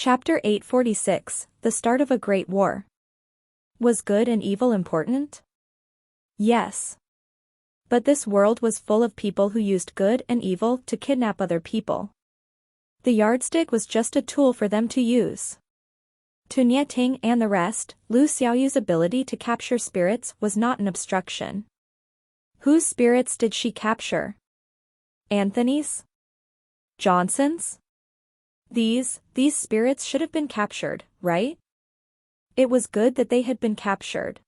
Chapter 846, The Start of a Great War. Was good and evil important? Yes. But this world was full of people who used good and evil to kidnap other people. The yardstick was just a tool for them to use. To Nie Ting and the rest, Lu Xiaoyu's ability to capture spirits was not an obstruction. Whose spirits did she capture? Anthony's? Johnson's? These spirits should have been captured, right? It was good that they had been captured.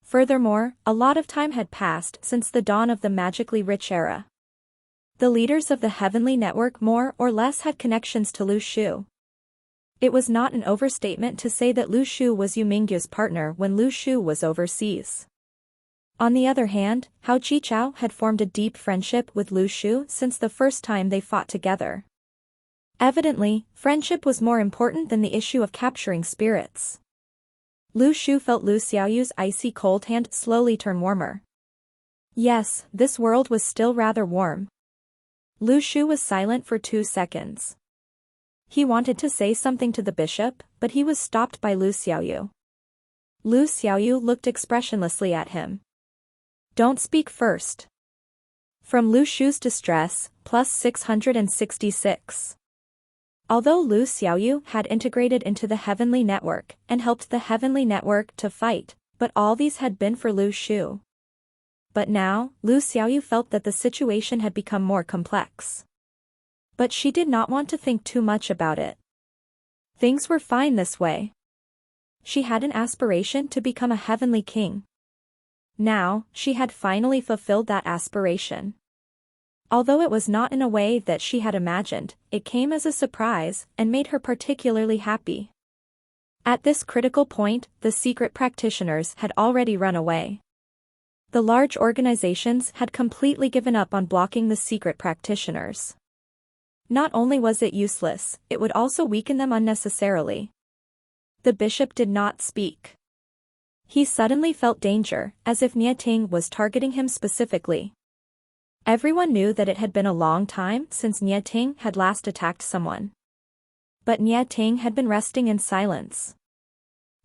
Furthermore, a lot of time had passed since the dawn of the magically rich era. The leaders of the Heavenly Network more or less had connections to Lu Shu. It was not an overstatement to say that Lu Shu was Yu Mingyu's partner when Lu Shu was overseas. On the other hand, Hao Jichao had formed a deep friendship with Lu Shu since the first time they fought together. Evidently, friendship was more important than the issue of capturing spirits. Lu Shu felt Lu Xiaoyu's icy cold hand slowly turn warmer. Yes, this world was still rather warm. Lu Shu was silent for 2 seconds. He wanted to say something to the bishop, but he was stopped by Lu Xiaoyu. Lu Xiaoyu looked expressionlessly at him. Don't speak first. From Lu Shu's distress, plus 666. Although Lu Xiaoyu had integrated into the Heavenly Network and helped the Heavenly Network to fight, but all these had been for Lu Shu. But now, Lu Xiaoyu felt that the situation had become more complex. But she did not want to think too much about it. Things were fine this way. She had an aspiration to become a heavenly king. Now, she had finally fulfilled that aspiration. Although it was not in a way that she had imagined, it came as a surprise and made her particularly happy. At this critical point, the secret practitioners had already run away. The large organizations had completely given up on blocking the secret practitioners. Not only was it useless, it would also weaken them unnecessarily. The bishop did not speak. He suddenly felt danger, as if Nie Ting was targeting him specifically. Everyone knew that it had been a long time since Nie Ting had last attacked someone. But Nie Ting had been resting in silence.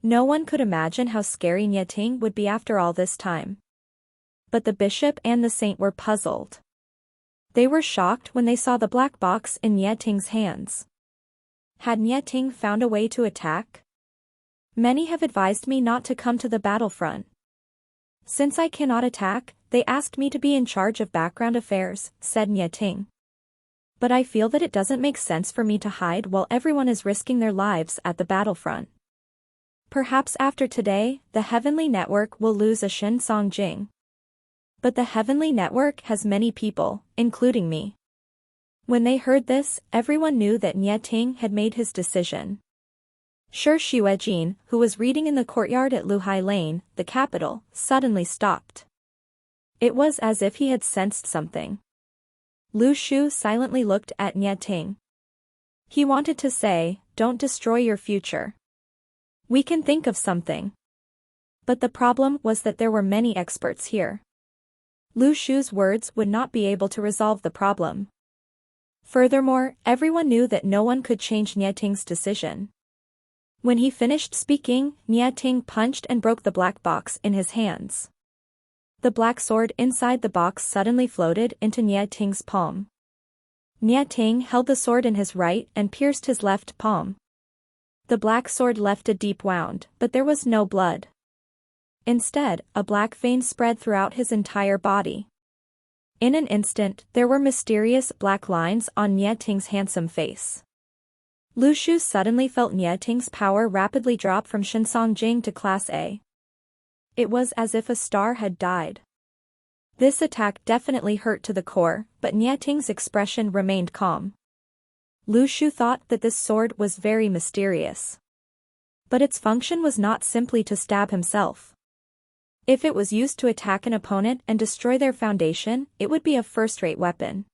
No one could imagine how scary Nie Ting would be after all this time. But the bishop and the saint were puzzled. They were shocked when they saw the black box in Nie Ting's hands. Had Nie Ting found a way to attack? Many have advised me not to come to the battlefront. Since I cannot attack, they asked me to be in charge of background affairs, said Nie Ting. But I feel that it doesn't make sense for me to hide while everyone is risking their lives at the battlefront. Perhaps after today, the Heavenly Network will lose a Shinsong Jing. But the Heavenly Network has many people, including me. When they heard this, everyone knew that Nie Ting had made his decision. Shi Xuejin, who was reading in the courtyard at Luhai Lane, the capital, suddenly stopped. It was as if he had sensed something. Lu Shu silently looked at Nie Ting. He wanted to say, "Don't destroy your future. We can think of something." But the problem was that there were many experts here. Lu Shu's words would not be able to resolve the problem. Furthermore, everyone knew that no one could change Nie Ting's decision. When he finished speaking, Nie Ting punched and broke the black box in his hands. The black sword inside the box suddenly floated into Nie Ting's palm. Nie Ting held the sword in his right and pierced his left palm. The black sword left a deep wound, but there was no blood. Instead, a black vein spread throughout his entire body. In an instant, there were mysterious black lines on Nie Ting's handsome face. Lu Shu suddenly felt Nie Ting's power rapidly drop from Shinsong Jing to Class A. It was as if a star had died. This attack definitely hurt to the core, but Nie Ting's expression remained calm. Lu Shu thought that this sword was very mysterious. But its function was not simply to stab himself. If it was used to attack an opponent and destroy their foundation, it would be a first-rate weapon.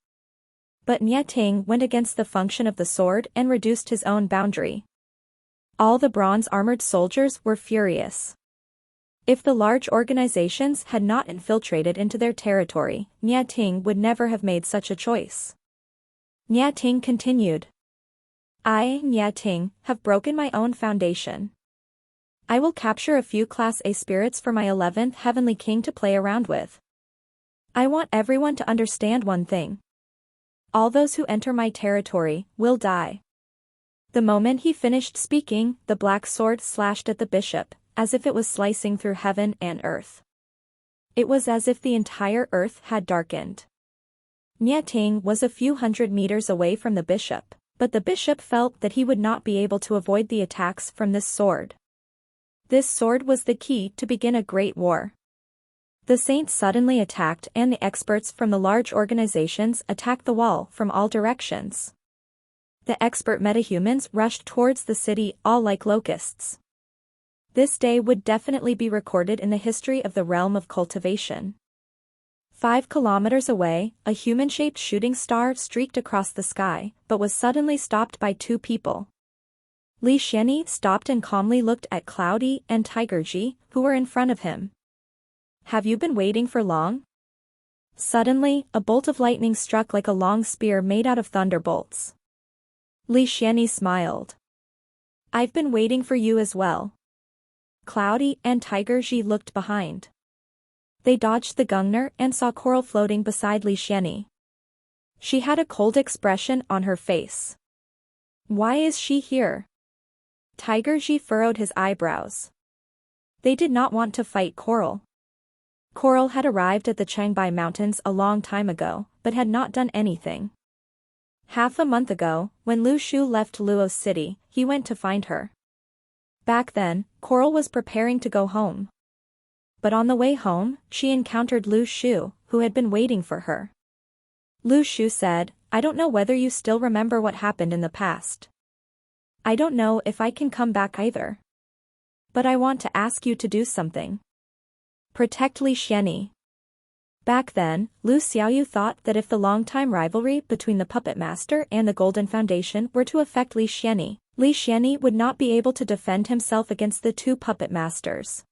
But Nie Ting went against the function of the sword and reduced his own boundary. All the bronze-armored soldiers were furious. If the large organizations had not infiltrated into their territory, Nie Ting would never have made such a choice. Nie Ting continued. I, Nye Ting, have broken my own foundation. I will capture a few Class A spirits for my 11th Heavenly King to play around with. I want everyone to understand one thing. All those who enter my territory will die. The moment he finished speaking, the black sword slashed at the bishop, as if it was slicing through heaven and earth. It was as if the entire earth had darkened. Nye Ting was a few hundred meters away from the bishop, but the bishop felt that he would not be able to avoid the attacks from this sword. This sword was the key to begin a great war. The saints suddenly attacked and the experts from the large organizations attacked the wall from all directions. The expert metahumans rushed towards the city all like locusts. This day would definitely be recorded in the history of the realm of cultivation. 5 kilometers away, a human-shaped shooting star streaked across the sky, but was suddenly stopped by 2 people. Li Xianyi stopped and calmly looked at Cloudy and Tigerji, who were in front of him. Have you been waiting for long? Suddenly, a bolt of lightning struck like a long spear made out of thunderbolts. Li Xianyi smiled. I've been waiting for you as well. Cloudy and Tigerji looked behind. They dodged the Gungner and saw Coral floating beside Li Xianyi. She had a cold expression on her face. Why is she here? Tigerji furrowed his eyebrows. They did not want to fight Coral. Coral had arrived at the Changbai Mountains a long time ago, but had not done anything. Half a month ago, when Lu Shu left Luo City, he went to find her. Back then, Coral was preparing to go home. But on the way home, she encountered Lu Shu, who had been waiting for her. Lu Shu said, I don't know whether you still remember what happened in the past. I don't know if I can come back either. But I want to ask you to do something. Protect Li Xianyi. Back then, Lu Xiaoyu thought that if the long-time rivalry between the Puppet Master and the Golden Foundation were to affect Li Xianyi would not be able to defend himself against the 2 Puppet Masters.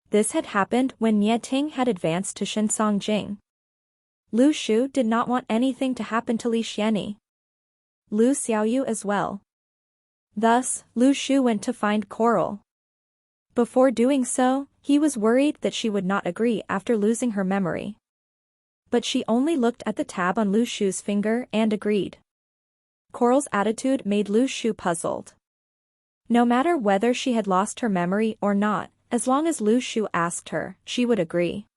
This had happened when Nye Ting had advanced to Shinsong Jing. Lu Shu did not want anything to happen to Li Xianyi. Lu Xiaoyu as well. Thus, Lu Shu went to find Coral. Before doing so, he was worried that she would not agree after losing her memory. But she only looked at the tab on Lu Shu's finger and agreed. Coral's attitude made Lu Shu puzzled. No matter whether she had lost her memory or not, as long as Lu Shu asked her, she would agree.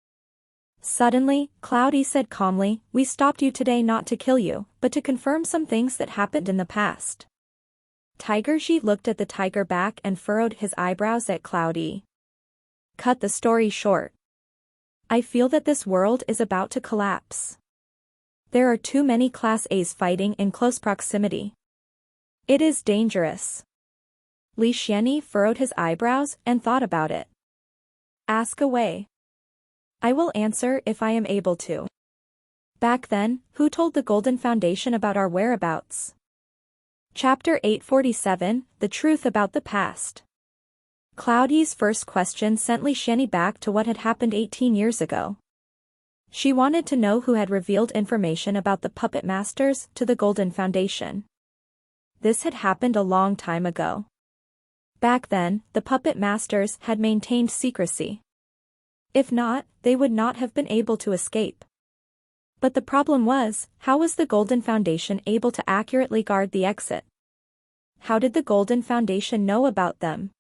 Suddenly, Cloudy said calmly, we stopped you today not to kill you, but to confirm some things that happened in the past. Tigerji looked at the tiger back and furrowed his eyebrows at Cloudy. Cut the story short. I feel that this world is about to collapse. There are too many Class A's fighting in close proximity. It is dangerous. Li Xianyi furrowed his eyebrows and thought about it. Ask away. I will answer if I am able to. Back then, who told the Golden Foundation about our whereabouts? Chapter 847, The Truth About the Past. Cloudy's first question sent Li Xianyi back to what had happened 18 years ago. She wanted to know who had revealed information about the Puppet Masters to the Golden Foundation. This had happened a long time ago. Back then, the Puppet Masters had maintained secrecy. If not, they would not have been able to escape. But the problem was, how was the Golden Foundation able to accurately guard the exit? How did the Golden Foundation know about them?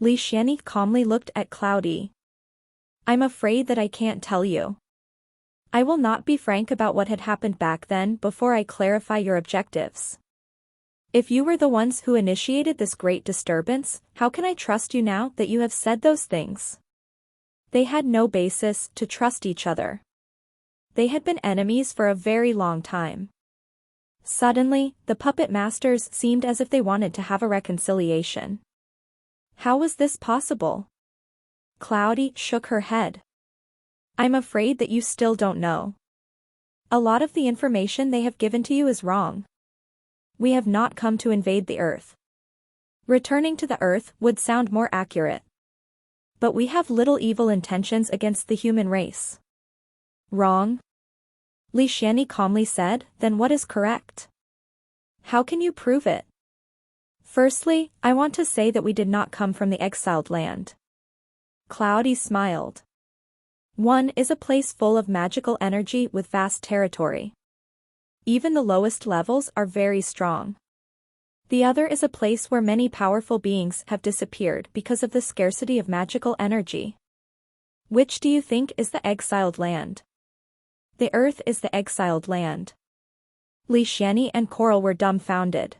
Li Xianyi calmly looked at Cloudy. I'm afraid that I can't tell you. I will not be frank about what had happened back then before I clarify your objectives. If you were the ones who initiated this great disturbance, how can I trust you now that you have said those things? They had no basis to trust each other. They had been enemies for a very long time. Suddenly, the Puppet Masters seemed as if they wanted to have a reconciliation. How was this possible? Cloudy shook her head. I'm afraid that you still don't know. A lot of the information they have given to you is wrong. We have not come to invade the Earth. Returning to the Earth would sound more accurate. But we have little evil intentions against the human race. Wrong? Li Xianyi calmly said, then what is correct? How can you prove it? Firstly, I want to say that we did not come from the exiled land. Cloudy smiled. One is a place full of magical energy with vast territory. Even the lowest levels are very strong. The other is a place where many powerful beings have disappeared because of the scarcity of magical energy. Which do you think is the exiled land? The earth is the exiled land. Li Xianyi and Coral were dumbfounded.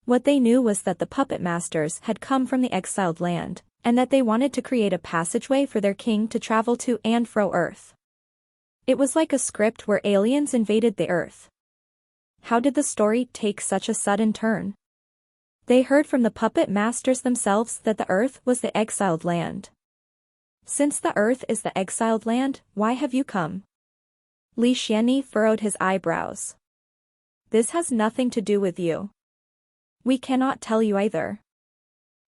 What they knew was that the puppet masters had come from the exiled land, and that they wanted to create a passageway for their king to travel to and fro Earth. It was like a script where aliens invaded the Earth. How did the story take such a sudden turn? They heard from the puppet masters themselves that the Earth was the exiled land. Since the Earth is the exiled land, why have you come? Li Xianyi furrowed his eyebrows. This has nothing to do with you. We cannot tell you either.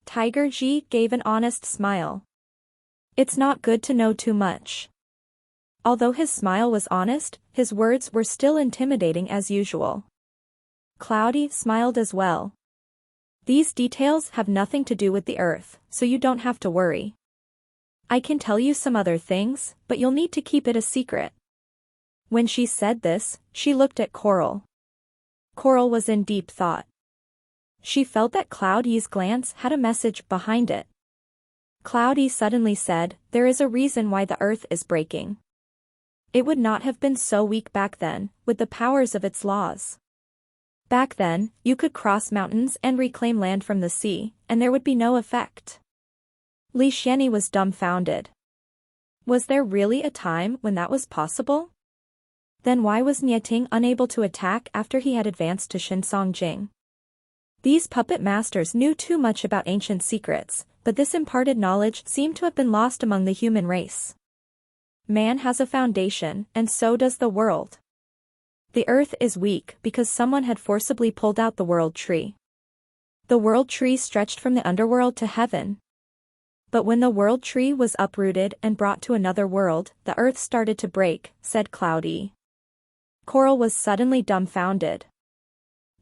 Tiger Ji gave an honest smile. It's not good to know too much. Although his smile was honest, his words were still intimidating as usual. Cloudy smiled as well. These details have nothing to do with the Earth, so you don't have to worry. I can tell you some other things, but you'll need to keep it a secret. When she said this, she looked at Coral. Coral was in deep thought. She felt that Cloudy's glance had a message behind it. Cloudy suddenly said, "There is a reason why the Earth is breaking. It would not have been so weak back then, with the powers of its laws. Back then, you could cross mountains and reclaim land from the sea, and there would be no effect." Li Xianyi was dumbfounded. Was there really a time when that was possible? Then why was Nieting unable to attack after he had advanced to Shinsongjing? These puppet masters knew too much about ancient secrets, but this imparted knowledge seemed to have been lost among the human race. Man has a foundation, and so does the world. The Earth is weak because someone had forcibly pulled out the world tree. The world tree stretched from the underworld to heaven. But when the world tree was uprooted and brought to another world, the Earth started to break, said Cloudy. Coral was suddenly dumbfounded.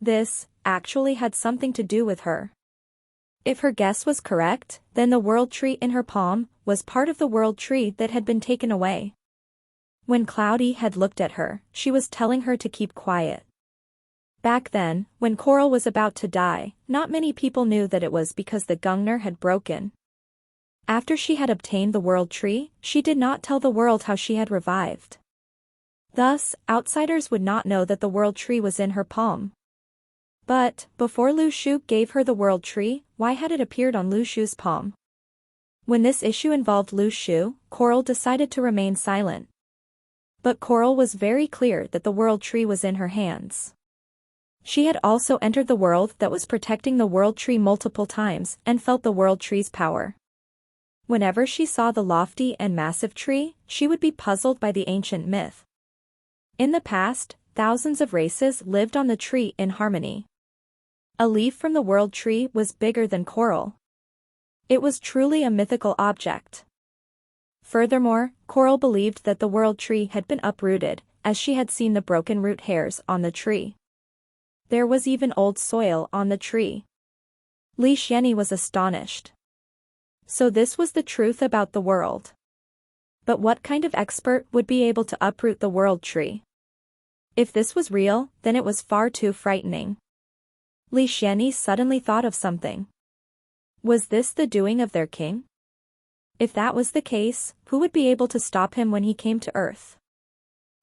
This, actually had something to do with her. If her guess was correct, then the world tree in her palm was part of the world tree that had been taken away. When Cloudy had looked at her, she was telling her to keep quiet. Back then, when Coral was about to die, not many people knew that it was because the Gungner had broken. After she had obtained the world tree, she did not tell the world how she had revived. Thus, outsiders would not know that the world tree was in her palm. But, before Lu Shu gave her the world tree, why had it appeared on Lu Shu's palm? When this issue involved Lu Shu, Coral decided to remain silent. But Coral was very clear that the world tree was in her hands. She had also entered the world that was protecting the world tree multiple times and felt the world tree's power. Whenever she saw the lofty and massive tree, she would be puzzled by the ancient myth. In the past, thousands of races lived on the tree in harmony. A leaf from the world tree was bigger than Coral. It was truly a mythical object. Furthermore, Coral believed that the world tree had been uprooted, as she had seen the broken root hairs on the tree. There was even old soil on the tree. Li Xianyi was astonished. So this was the truth about the world. But what kind of expert would be able to uproot the world tree? If this was real, then it was far too frightening. Li Xianyi suddenly thought of something. Was this the doing of their king? If that was the case, who would be able to stop him when he came to Earth?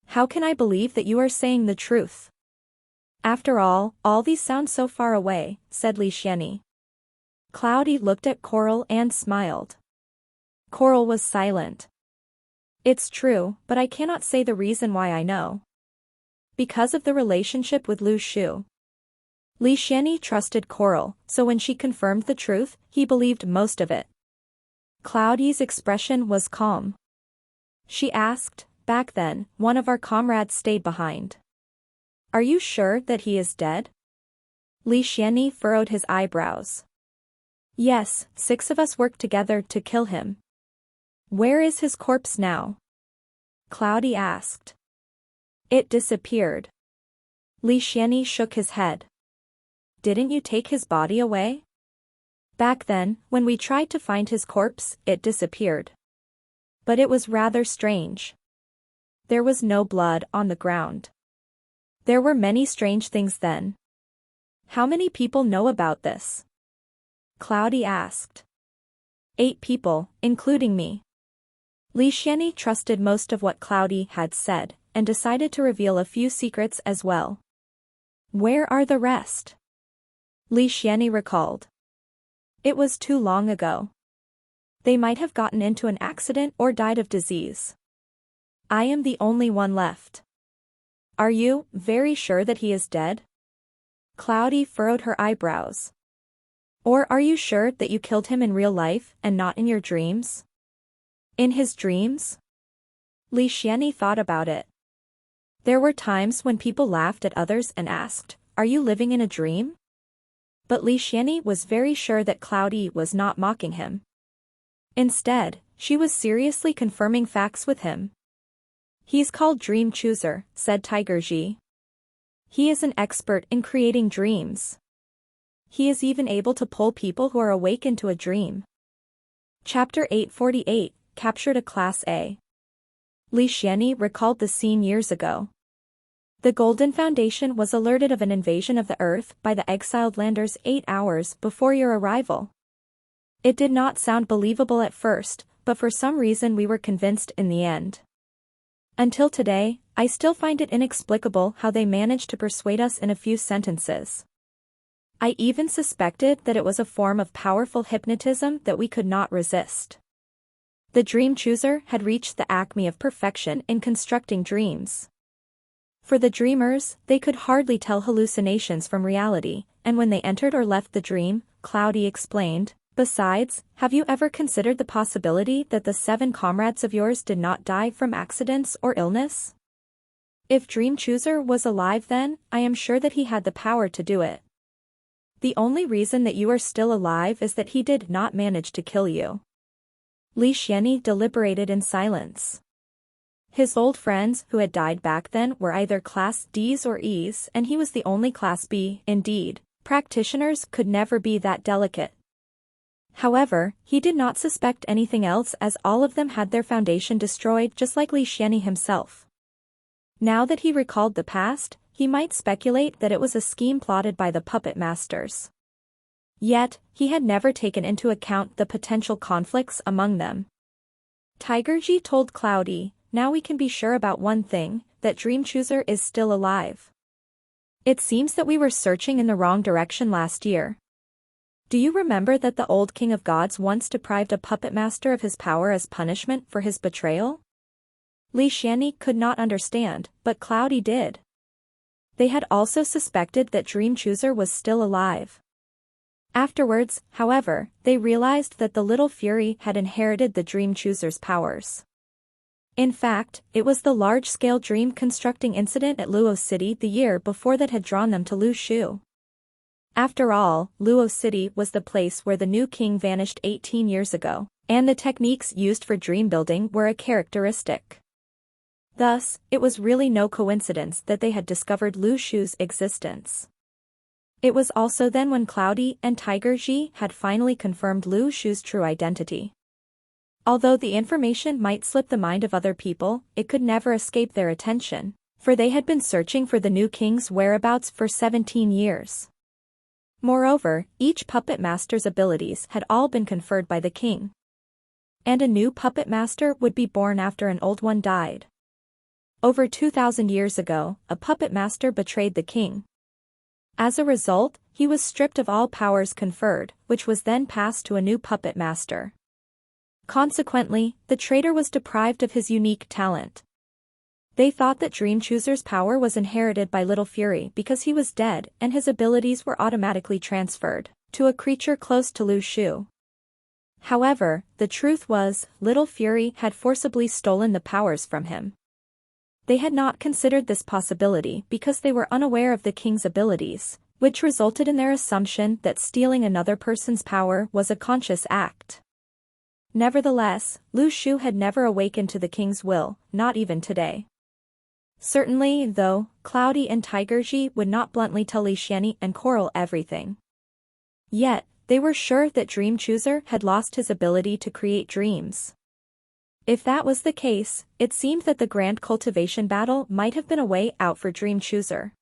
How can I believe that you are saying the truth? After all these sound so far away, said Li Xianyi. Cloudy looked at Coral and smiled. Coral was silent. It's true, but I cannot say the reason why I know. Because of the relationship with Lu Shu. Li Xianyi trusted Coral, so when she confirmed the truth, he believed most of it. Cloudy's expression was calm. She asked, "Back then, one of our comrades stayed behind. Are you sure that he is dead?" Li Xianyi furrowed his eyebrows. Yes, 6 of us worked together to kill him. Where is his corpse now? Cloudy asked. It disappeared. Li Xianyi shook his head. didn't you take his body away? Back then, when we tried to find his corpse, it disappeared. But it was rather strange. There was no blood on the ground. There were many strange things then. How many people know about this? Cloudy asked. 8 people, including me. Li Xianyi trusted most of what Cloudy had said, and decided to reveal a few secrets as well. Where are the rest? Li Xianyi recalled. It was too long ago. They might have gotten into an accident or died of disease. I am the only one left. Are you very sure that he is dead? Cloudy furrowed her eyebrows. Or are you sure that you killed him in real life and not in your dreams? In his dreams? Li Xianyi thought about it. There were times when people laughed at others and asked, "Are you living in a dream?" But Li Xianyi was very sure that Cloudy was not mocking him. Instead, she was seriously confirming facts with him. He's called Dream Chooser, said Tiger Ji. He is an expert in creating dreams. He is even able to pull people who are awake into a dream. Chapter 848, Captured a Class A. Li Xianyi recalled the scene years ago. The Golden Foundation was alerted of an invasion of the Earth by the exiled landers 8 hours before your arrival. It did not sound believable at first, but for some reason we were convinced in the end. Until today, I still find it inexplicable how they managed to persuade us in a few sentences. I even suspected that it was a form of powerful hypnotism that we could not resist. The Dream Chooser had reached the acme of perfection in constructing dreams. For the dreamers, they could hardly tell hallucinations from reality, and when they entered or left the dream, Cloudy explained, "Besides, have you ever considered the possibility that the 7 comrades of yours did not die from accidents or illness? If Dream Chooser was alive then, I am sure that he had the power to do it. The only reason that you are still alive is that he did not manage to kill you." Li Xianyi deliberated in silence. His old friends who had died back then were either Class Ds or Es, and he was the only Class B. Indeed, practitioners could never be that delicate. However, he did not suspect anything else as all of them had their foundation destroyed just like Li Xianyi himself. Now that he recalled the past, he might speculate that it was a scheme plotted by the puppet masters. Yet, he had never taken into account the potential conflicts among them. Tiger Ji told Cloudy, "Now we can be sure about one thing, that Dream Chooser is still alive. It seems that we were searching in the wrong direction last year. Do you remember that the old King of Gods once deprived a puppet master of his power as punishment for his betrayal?" Li Xianyi could not understand, but Cloudy did. They had also suspected that Dream Chooser was still alive. Afterwards, however, they realized that the little Fury had inherited the Dream Chooser's powers. In fact, it was the large-scale dream-constructing incident at Luo City the year before that had drawn them to Lu Shu. After all, Luo City was the place where the new king vanished 18 years ago, and the techniques used for dream building were a characteristic. Thus, it was really no coincidence that they had discovered Lu Shu's existence. It was also then when Cloudy and Tiger Ji had finally confirmed Lu Shu's true identity. Although the information might slip the mind of other people, it could never escape their attention, for they had been searching for the new king's whereabouts for 17 years. Moreover, each puppet master's abilities had all been conferred by the king. And a new puppet master would be born after an old one died. Over 2,000 years ago, a puppet master betrayed the king. As a result, he was stripped of all powers conferred, which was then passed to a new puppet master. Consequently, the traitor was deprived of his unique talent. They thought that Dream Chooser's power was inherited by Little Fury because he was dead and his abilities were automatically transferred to a creature close to Lu Shu. However, the truth was, Little Fury had forcibly stolen the powers from him. They had not considered this possibility because they were unaware of the king's abilities, which resulted in their assumption that stealing another person's power was a conscious act. Nevertheless, Lu Shu had never awakened to the king's will, not even today. Certainly, though, Cloudy and Tigerji would not bluntly tell Li Xianyi and Coral everything. Yet, they were sure that Dream Chooser had lost his ability to create dreams. If that was the case, it seemed that the grand cultivation battle might have been a way out for Dream Chooser.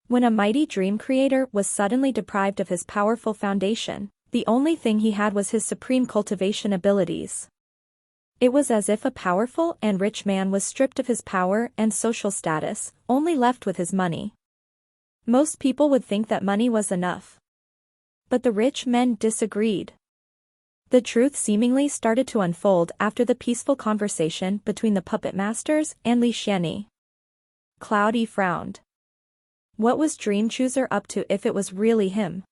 When a mighty dream creator was suddenly deprived of his powerful foundation, the only thing he had was his supreme cultivation abilities. It was as if a powerful and rich man was stripped of his power and social status, only left with his money. Most people would think that money was enough. But the rich men disagreed. The truth seemingly started to unfold after the peaceful conversation between the puppet masters and Li Xianyi. Cloudy frowned. What was Dream Chooser up to if it was really him?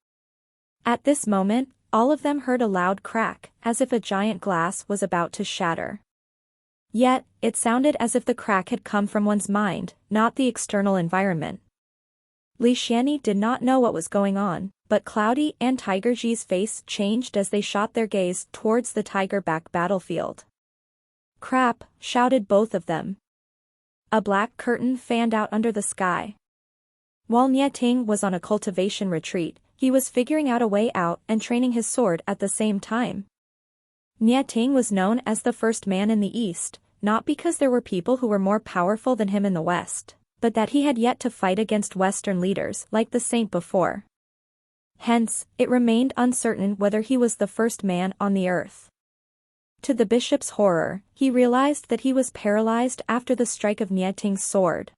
At this moment, all of them heard a loud crack, as if a giant glass was about to shatter. Yet, it sounded as if the crack had come from one's mind, not the external environment. Li Xianyi did not know what was going on, but Cloudy and Tigerji's face changed as they shot their gaze towards the tiger-back battlefield. Crap, shouted both of them. A black curtain fanned out under the sky. While Nieting was on a cultivation retreat, he was figuring out a way out and training his sword at the same time. Nieting was known as the first man in the East, not because there were people who were more powerful than him in the West, but that he had yet to fight against Western leaders like the Saint before. Hence, it remained uncertain whether he was the first man on the earth. To the bishop's horror, he realized that he was paralyzed after the strike of Nieting's sword.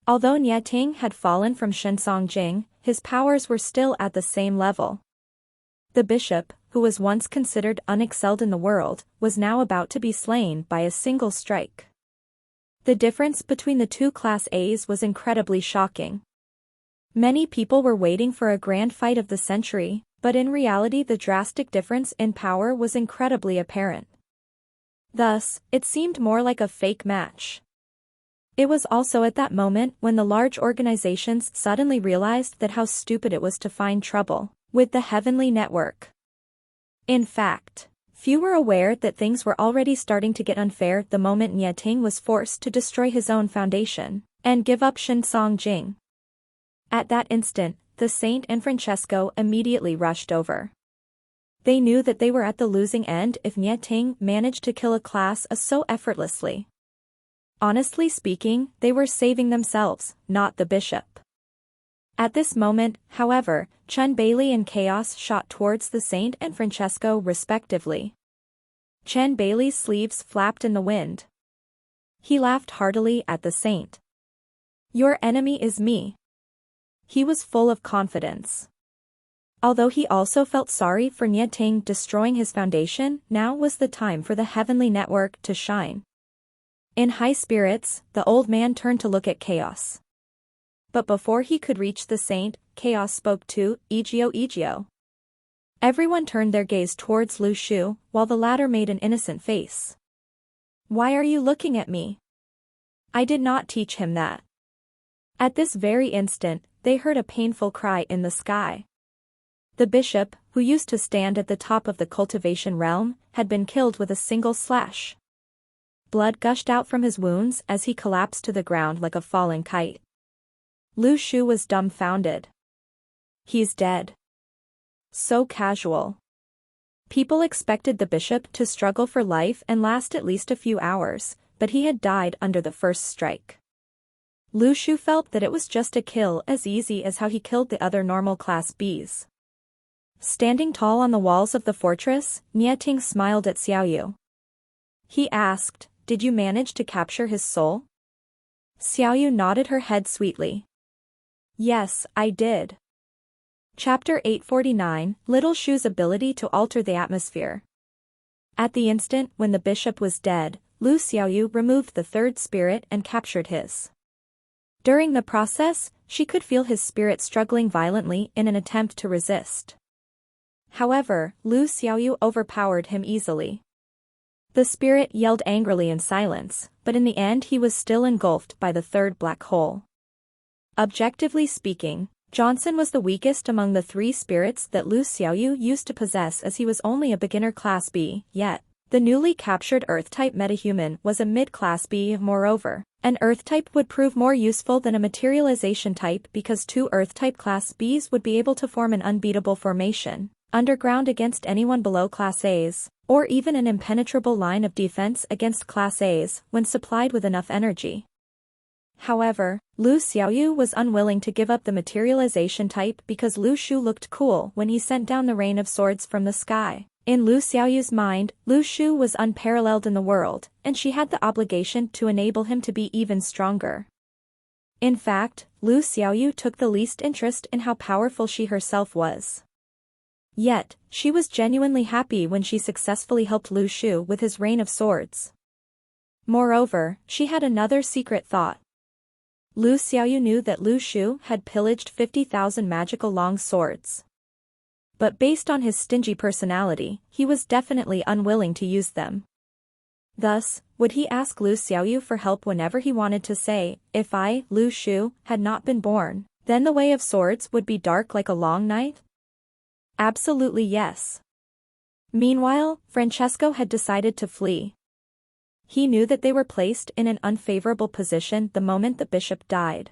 Although Nieting had fallen from Shensong Jing, his powers were still at the same level. The bishop, who was once considered unexcelled in the world, was now about to be slain by a single strike. The difference between the two Class A's was incredibly shocking. Many people were waiting for a grand fight of the century, but in reality the drastic difference in power was incredibly apparent. Thus, it seemed more like a fake match. It was also at that moment when the large organizations suddenly realized that how stupid it was to find trouble with the Heavenly Network. In fact, few were aware that things were already starting to get unfair the moment Nieting was forced to destroy his own foundation and give up Shensong Jing. At that instant, the Saint and Francesco immediately rushed over. They knew that they were at the losing end if Nieting managed to kill a class A so effortlessly. Honestly speaking, they were saving themselves, not the bishop. At this moment, however, Chen Bailey and Chaos shot towards the Saint and Francesco respectively. Chen Bailey's sleeves flapped in the wind. He laughed heartily at the Saint. "Your enemy is me." He was full of confidence. Although he also felt sorry for Nieting destroying his foundation, now was the time for the Heavenly Network to shine. In high spirits, the old man turned to look at Chaos. But before he could reach the Saint, Chaos spoke to Egio. Everyone turned their gaze towards Lu Shu, while the latter made an innocent face. "Why are you looking at me? I did not teach him that." At this very instant, they heard a painful cry in the sky. The bishop, who used to stand at the top of the cultivation realm, had been killed with a single slash. Blood gushed out from his wounds as he collapsed to the ground like a falling kite. Lu Shu was dumbfounded. "He's dead." So casual. People expected the bishop to struggle for life and last at least a few hours, but he had died under the first strike. Lu Shu felt that it was just a kill as easy as how he killed the other normal Class Bs. Standing tall on the walls of the fortress, Nieting smiled at Xiaoyu. He asked, "Did you manage to capture his soul?" Xiaoyu nodded her head sweetly. "Yes, I did." Chapter 849, Little Shu's ability to alter the atmosphere. At the instant when the bishop was dead, Lu Xiaoyu removed the third spirit and captured his. During the process, she could feel his spirit struggling violently in an attempt to resist. However, Lu Xiaoyu overpowered him easily. The spirit yelled angrily in silence, but in the end he was still engulfed by the third black hole. Objectively speaking, Johnson was the weakest among the three spirits that Lu Xiaoyu used to possess as he was only a beginner Class B, yet, The newly captured Earth-type metahuman was a mid-class bee. Moreover, an Earth-type would prove more useful than a materialization type because two Earth-type class Bs would be able to form an unbeatable formation underground against anyone below Class As, or even an impenetrable line of defense against Class As when supplied with enough energy. However, Lu Xiaoyu was unwilling to give up the materialization type because Lu Shu looked cool when he sent down the rain of swords from the sky. In Lu Xiaoyu's mind, Lu Shu was unparalleled in the world, and she had the obligation to enable him to be even stronger. In fact, Lu Xiaoyu took the least interest in how powerful she herself was. Yet, she was genuinely happy when she successfully helped Lu Shu with his rain of swords. Moreover, she had another secret thought. Lu Xiaoyu knew that Lu Shu had pillaged 50,000 magical long swords. But based on his stingy personality, he was definitely unwilling to use them. Thus, would he ask Lu Xiaoyu for help whenever he wanted to say, "If I, Lu Shu, had not been born, then the way of swords would be dark like a long night?" Absolutely yes. Meanwhile, Francesco had decided to flee. He knew that they were placed in an unfavorable position the moment the bishop died.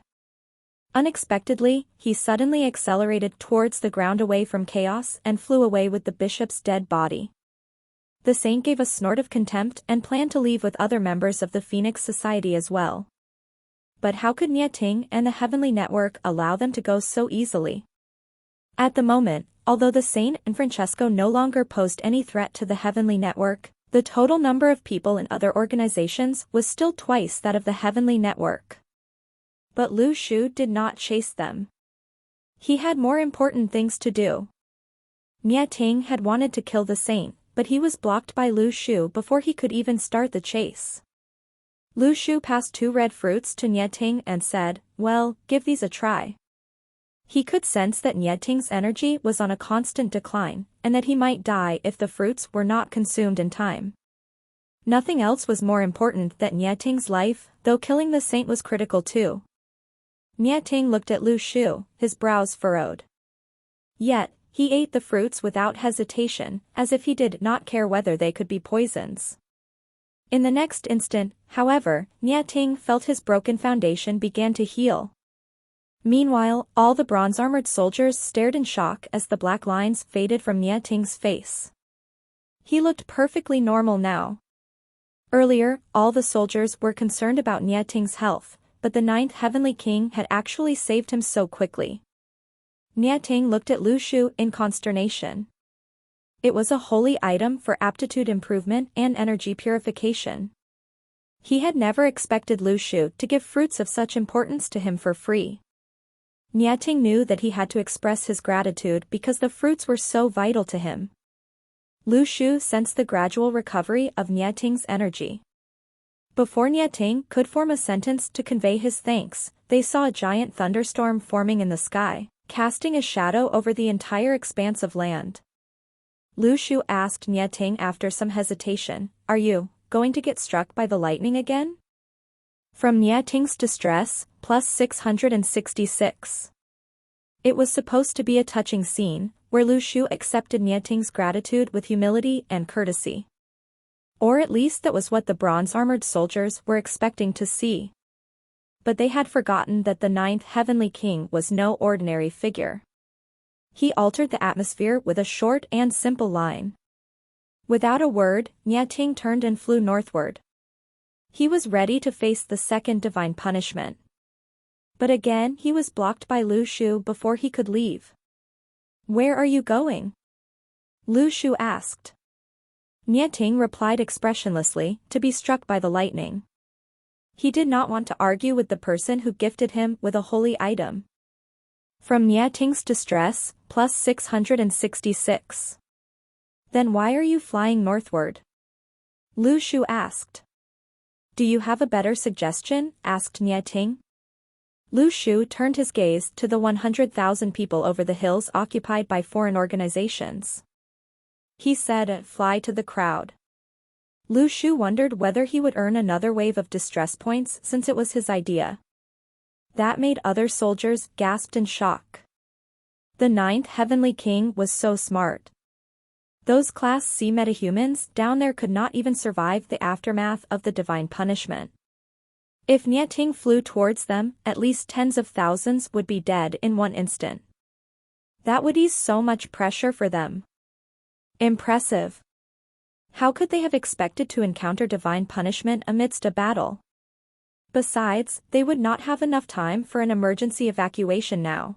Unexpectedly, he suddenly accelerated towards the ground away from chaos and flew away with the bishop's dead body. The saint gave a snort of contempt and planned to leave with other members of the Phoenix Society as well. But how could Nieting and the Heavenly Network allow them to go so easily? At the moment, although the saint and Francesco no longer posed any threat to the Heavenly Network, the total number of people in other organizations was still twice that of the Heavenly Network. But Lu Shu did not chase them. He had more important things to do. Nieting had wanted to kill the saint, but he was blocked by Lu Shu before he could even start the chase. Lu Shu passed 2 red fruits to Nieting and said, "Well, give these a try." He could sense that Nieting's energy was on a constant decline, and that he might die if the fruits were not consumed in time. Nothing else was more important than Nieting's life, though killing the saint was critical too. Nieting looked at Lu Shu, his brows furrowed. Yet, he ate the fruits without hesitation, as if he did not care whether they could be poisons. In the next instant, however, Nieting felt his broken foundation began to heal. Meanwhile, all the bronze-armored soldiers stared in shock as the black lines faded from Nieting's face. He looked perfectly normal now. Earlier, all the soldiers were concerned about Nieting's health, but the 9th Heavenly King had actually saved him so quickly. Nieting looked at Lu Shu in consternation. It was a holy item for aptitude improvement and energy purification. He had never expected Lu Shu to give fruits of such importance to him for free. Nieting knew that he had to express his gratitude because the fruits were so vital to him. Lu Shu sensed the gradual recovery of Nieting's energy. Before Nieting could form a sentence to convey his thanks, they saw a giant thunderstorm forming in the sky, casting a shadow over the entire expanse of land. Lu Shu asked Nieting after some hesitation, "Are you going to get struck by the lightning again?" From Nieting's distress, plus 666. It was supposed to be a touching scene, where Lu Shu accepted Nieting's gratitude with humility and courtesy. Or at least that was what the bronze-armored soldiers were expecting to see. But they had forgotten that the 9th Heavenly King was no ordinary figure. He altered the atmosphere with a short and simple line. Without a word, Nieting turned and flew northward. He was ready to face the second divine punishment. But again he was blocked by Lu Shu before he could leave. "Where are you going?" Lu Shu asked. Nieting replied expressionlessly, "To be struck by the lightning." He did not want to argue with the person who gifted him with a holy item. From Nieting's distress, plus 666. "Then why are you flying northward?" Lu Shu asked. "Do you have a better suggestion?" asked Nieting. Lu Shu turned his gaze to the 100,000 people over the hills occupied by foreign organizations. He said, "Fly to the crowd." Lu Shu wondered whether he would earn another wave of distress points since it was his idea. That made other soldiers gasp in shock. The 9th Heavenly King was so smart. Those Class C metahumans down there could not even survive the aftermath of the divine punishment. If Nieting flew towards them, at least tens of thousands would be dead in one instant. That would ease so much pressure for them. Impressive. How could they have expected to encounter divine punishment amidst a battle? Besides, they would not have enough time for an emergency evacuation now.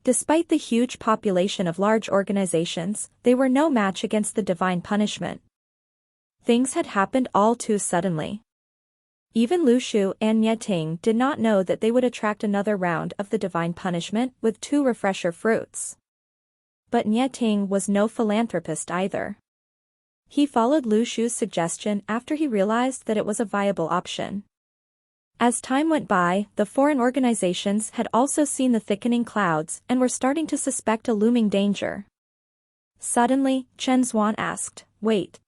Despite the huge population of large organizations, they were no match against the divine punishment. Things had happened all too suddenly. Even Lu Shu and Nieting did not know that they would attract another round of the divine punishment with 2 refresher fruits. But Nieting was no philanthropist either. He followed Lu Shu's suggestion after he realized that it was a viable option. As time went by, the foreign organizations had also seen the thickening clouds and were starting to suspect a looming danger. Suddenly, Chen Zuan asked, "Wait.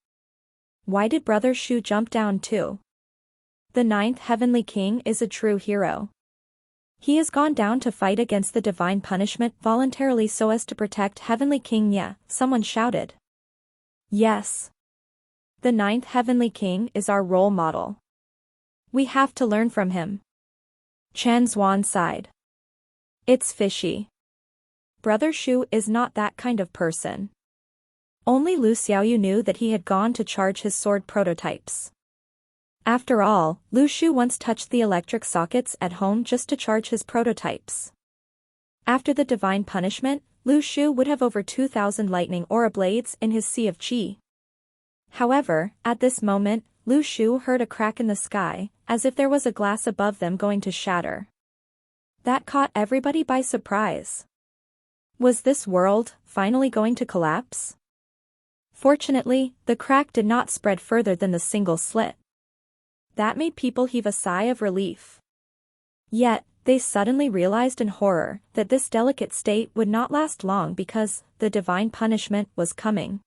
Why did Brother Shu jump down too? The 9th Heavenly King is a true hero. He has gone down to fight against the divine punishment voluntarily so as to protect Heavenly King Nye," someone shouted. "Yes. The 9th Heavenly King is our role model. We have to learn from him." Chen Zuan sighed. "It's fishy. Brother Shu is not that kind of person." Only Lu Xiaoyu knew that he had gone to charge his sword prototypes. After all, Lu Shu once touched the electric sockets at home just to charge his prototypes. After the divine punishment, Lu Shu would have over 2,000 lightning aura blades in his sea of qi. However, at this moment, Lu Shu heard a crack in the sky, as if there was a glass above them going to shatter. That caught everybody by surprise. Was this world finally going to collapse? Fortunately, the crack did not spread further than the single slit. That made people heave a sigh of relief. Yet, they suddenly realized in horror that this delicate state would not last long because the divine punishment was coming.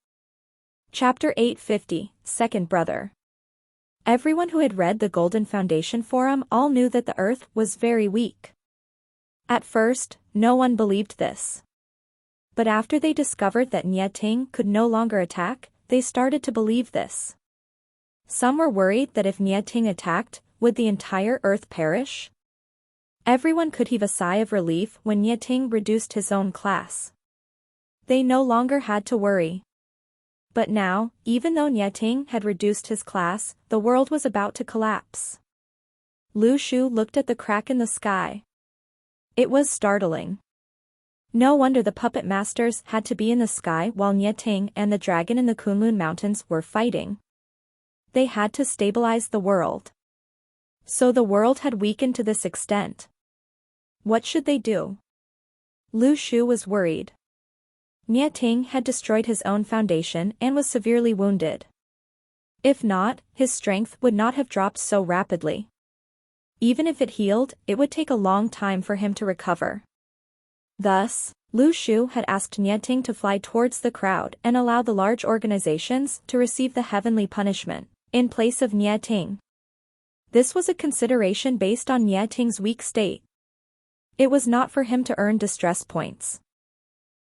Chapter 850, Second Brother. Everyone who had read the Golden Foundation Forum all knew that the earth was very weak. At first, no one believed this. But after they discovered that Nieting could no longer attack, they started to believe this. Some were worried that if Nieting attacked, would the entire earth perish? Everyone could heave a sigh of relief when Nieting reduced his own class. They no longer had to worry. But now, even though Nieting had reduced his class, the world was about to collapse. Lu Shu looked at the crack in the sky. It was startling. No wonder the puppet masters had to be in the sky while Nieting and the dragon in the Kunlun Mountains were fighting. They had to stabilize the world. So the world had weakened to this extent. What should they do? Lu Shu was worried. Nieting had destroyed his own foundation and was severely wounded. If not, his strength would not have dropped so rapidly. Even if it healed, it would take a long time for him to recover. Thus, Lu Shu had asked Nieting to fly towards the crowd and allow the large organizations to receive the heavenly punishment, in place of Nieting. This was a consideration based on Nieting's weak state. It was not for him to earn distress points.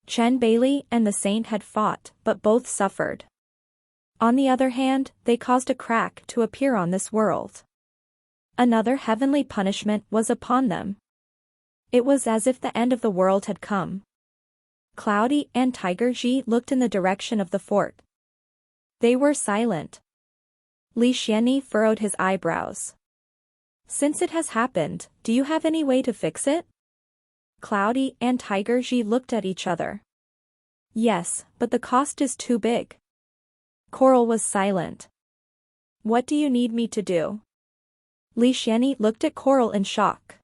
Chen Bailey and the Saint had fought, but both suffered. On the other hand, they caused a crack to appear on this world. Another heavenly punishment was upon them. It was as if the end of the world had come. Cloudy and Tiger Ji looked in the direction of the fort. They were silent. Li Xianyi furrowed his eyebrows. "Since it has happened, do you have any way to fix it?" Cloudy and Tiger Ji looked at each other. "Yes, but the cost is too big." Coral was silent. "What do you need me to do?" Li Xianyi looked at Coral in shock.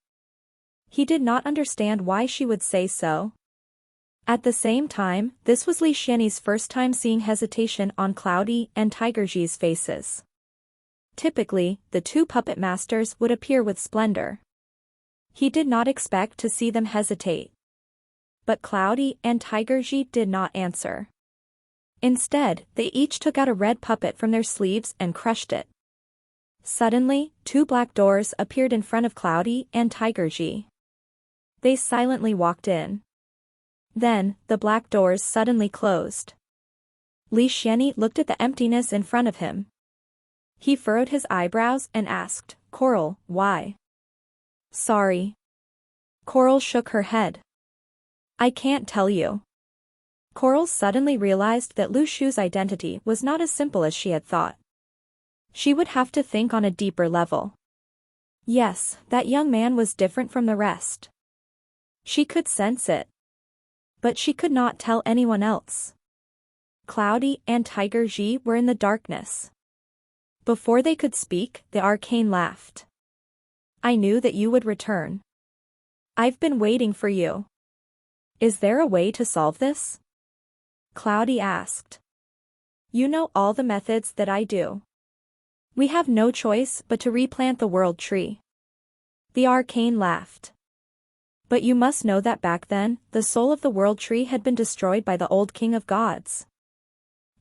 He did not understand why she would say so. At the same time, this was Li Xianyi's first time seeing hesitation on Cloudy and Tiger Ji's faces. Typically, the two puppet masters would appear with splendor. He did not expect to see them hesitate. But Cloudy and Tiger Ji did not answer. Instead, they each took out a red puppet from their sleeves and crushed it. Suddenly, two black doors appeared in front of Cloudy and Tiger Ji. They silently walked in. Then, the black doors suddenly closed. Li Xianyi looked at the emptiness in front of him. He furrowed his eyebrows and asked, Coral, why? Sorry. Coral shook her head. I can't tell you. Coral suddenly realized that Lu Shu's identity was not as simple as she had thought. She would have to think on a deeper level. Yes, that young man was different from the rest. She could sense it. But she could not tell anyone else. Cloudy and Tiger Ji were in the darkness. Before they could speak, the arcane laughed. I knew that you would return. I've been waiting for you. Is there a way to solve this? Cloudy asked. You know all the methods that I do. We have no choice but to replant the world tree. The arcane laughed. But you must know that back then, the soul of the world tree had been destroyed by the old king of gods.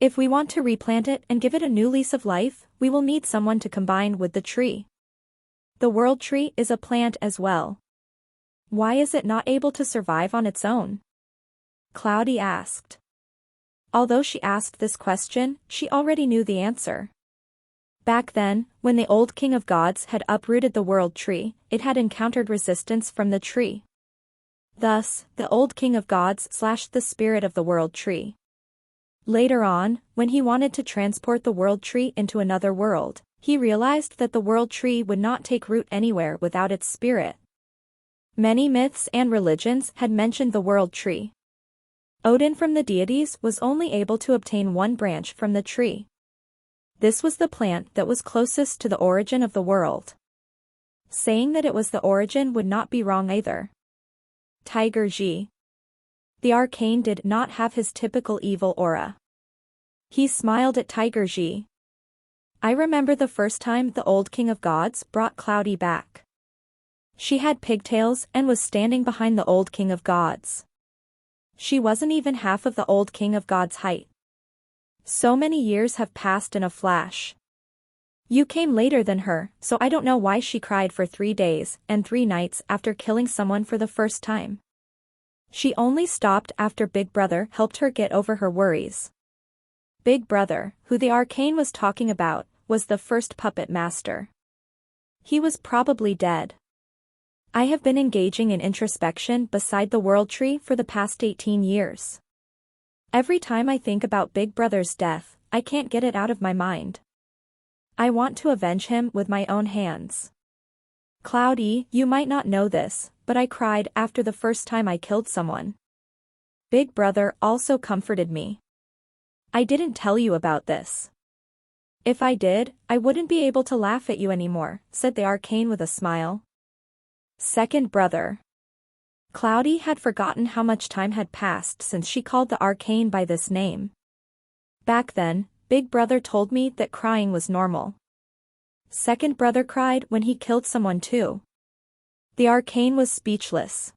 If we want to replant it and give it a new lease of life, we will need someone to combine with the tree. The world tree is a plant as well. Why is it not able to survive on its own? Cloudy asked. Although she asked this question, she already knew the answer. Back then, when the old king of gods had uprooted the world tree, it had encountered resistance from the tree. Thus, the old king of gods slashed the spirit of the world tree. Later on, when he wanted to transport the world tree into another world, he realized that the world tree would not take root anywhere without its spirit. Many myths and religions had mentioned the world tree. Odin from the deities was only able to obtain one branch from the tree. This was the plant that was closest to the origin of the world. Saying that it was the origin would not be wrong either. Tiger Ji. The arcane did not have his typical evil aura. He smiled at Tiger Ji. I remember the first time the old king of gods brought Cloudy back. She had pigtails and was standing behind the old king of gods. She wasn't even half of the old king of gods' height. So many years have passed in a flash. You came later than her, so I don't know why she cried for 3 days and 3 nights after killing someone for the first time. She only stopped after Big Brother helped her get over her worries. Big Brother, who the arcane was talking about, was the first puppet master. He was probably dead. I have been engaging in introspection beside the world tree for the past 18 years. Every time I think about Big Brother's death, I can't get it out of my mind. I want to avenge him with my own hands. Cloudy, you might not know this, but I cried after the first time I killed someone. Big Brother also comforted me. I didn't tell you about this. If I did, I wouldn't be able to laugh at you anymore, said the arcane with a smile. Second brother. Cloudy had forgotten how much time had passed since she called the arcane by this name. Back then, Big Brother told me that crying was normal. Second brother cried when he killed someone too. The arcane was speechless.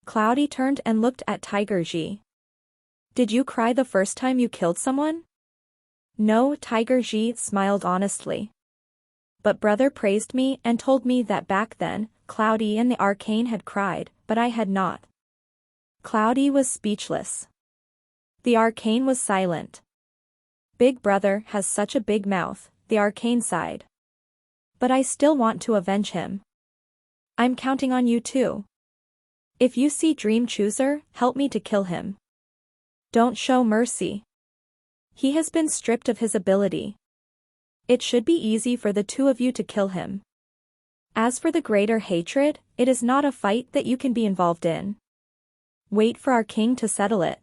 Cloudy turned and looked at Tiger Ji. Did you cry the first time you killed someone? No, Tiger Ji smiled honestly. But brother praised me and told me that back then, Cloudy and the arcane had cried, but I had not. Cloudy was speechless. The arcane was silent. Big Brother has such a big mouth, the arcane sighed. But I still want to avenge him. I'm counting on you too. If you see Dream Chooser, help me to kill him. Don't show mercy. He has been stripped of his ability. It should be easy for the two of you to kill him. As for the greater hatred, it is not a fight that you can be involved in. Wait for our king to settle it.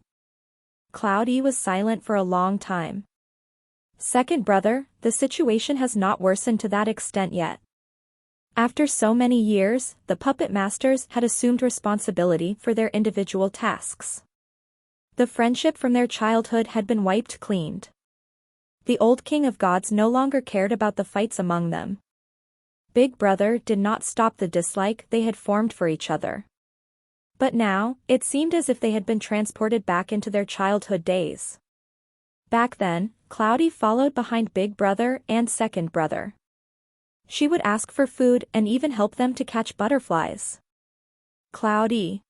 Cloudy was silent for a long time. Second brother, the situation has not worsened to that extent yet. After so many years, the puppet masters had assumed responsibility for their individual tasks. The friendship from their childhood had been wiped clean. The old king of gods no longer cared about the fights among them. Big Brother did not stop the dislike they had formed for each other. But now, it seemed as if they had been transported back into their childhood days. Back then, Cloudy followed behind Big Brother and Second Brother. She would ask for food and even help them to catch butterflies. Cloudy.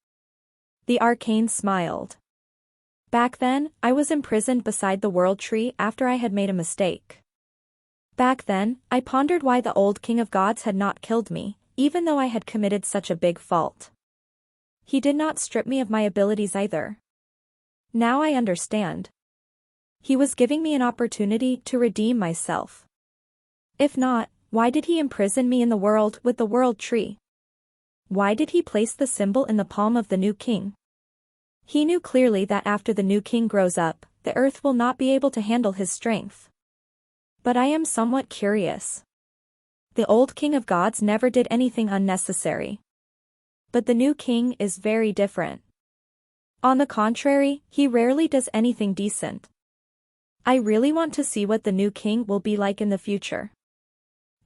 The arcane smiled. Back then, I was imprisoned beside the world tree after I had made a mistake. Back then, I pondered why the old king of gods had not killed me, even though I had committed such a big fault. He did not strip me of my abilities either. Now I understand. He was giving me an opportunity to redeem myself. If not, why did he imprison me in the world with the world tree? Why did he place the symbol in the palm of the new king? He knew clearly that after the new king grows up, the earth will not be able to handle his strength. But I am somewhat curious. The old king of gods never did anything unnecessary. But the new king is very different. On the contrary, he rarely does anything decent. I really want to see what the new king will be like in the future.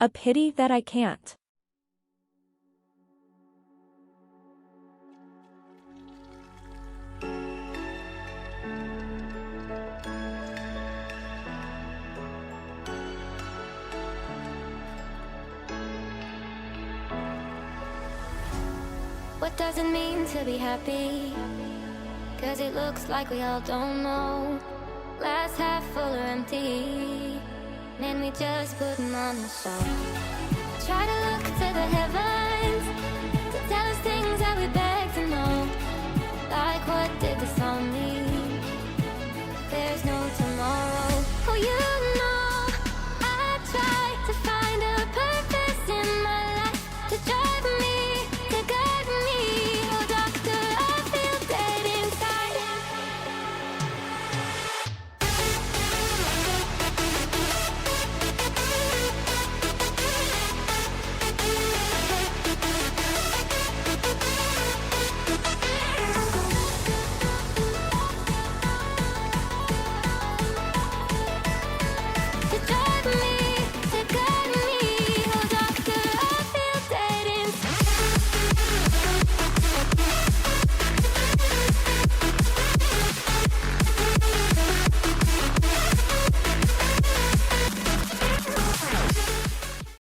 A pity that I can't. What does it mean to be happy? 'Cause it looks like we all don't know. Glass half full or empty, man, we just putting on a show. Try to look to the heavens to tell us things that we beg to know. Like, what did the song mean? There's no tomorrow.